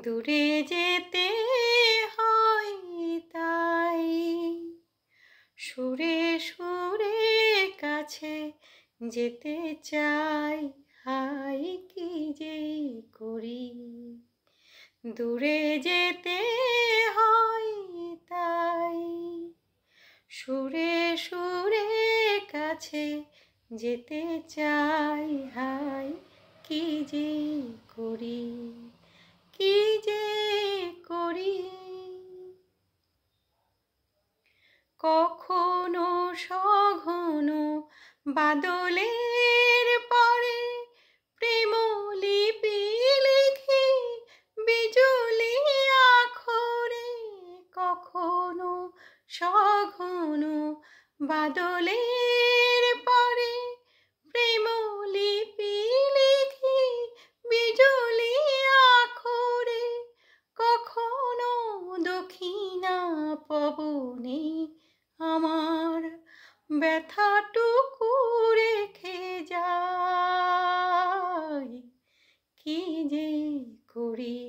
দূরে যেতে হয় তাই সুরে সুরে কাছে যেতে চাই, হাই কি যে করি। দূরে যেতে হয় তাই সুরে সুরে কাছে যেতে চাই, হাই কি যে করি, কি যে করি। কখনো সঘন বাদলের পরে প্রেম লিপি লিখি বিজুলি আখরে। কখনো সঘন বাদলের পরে প্রেম লিপি লিখি বিজুলি আখরে। কখনো দক্ষিণা পবনে আমার ব্যথাটুকু রেখে যাই, কি যে করি,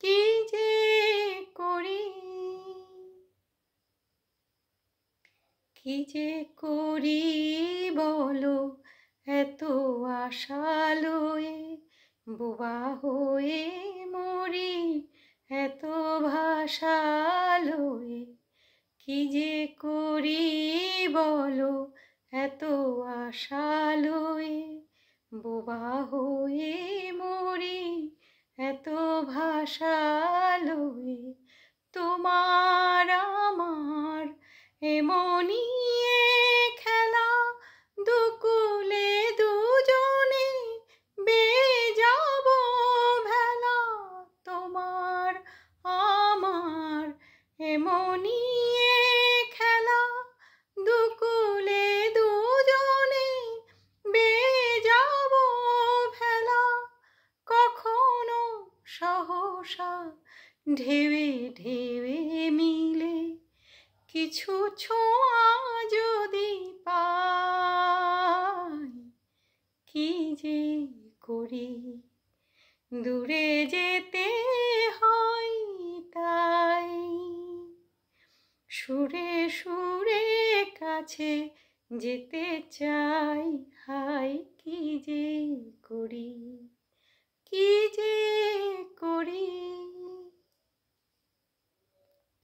কি যে করি, কি যে করি বলো এত আশা লয়ে বোবা হয়ে মরি এত ভাষা লয়ে। কি যে করি বলো এত আশা লয়ে বোবা হয়ে মরি এত ভাষা লয়ে। তোমার আমার এমনি খেলা দুকুলে দুজনে বেয়ে যাব ভেলা। তোমার আমার এমনি খেলা দুকুলে দুজনে বেয়ে যাব ভেলা। কখনো সহসা ঢেউে ঢেউে মিলে কিছু ছোঁয়া যদি পাই, কি যে করি। দূরে যেতে হয় তাই সুরে সুরে কাছে যেতে চাই, হাই কি যে করি, কি যে করি।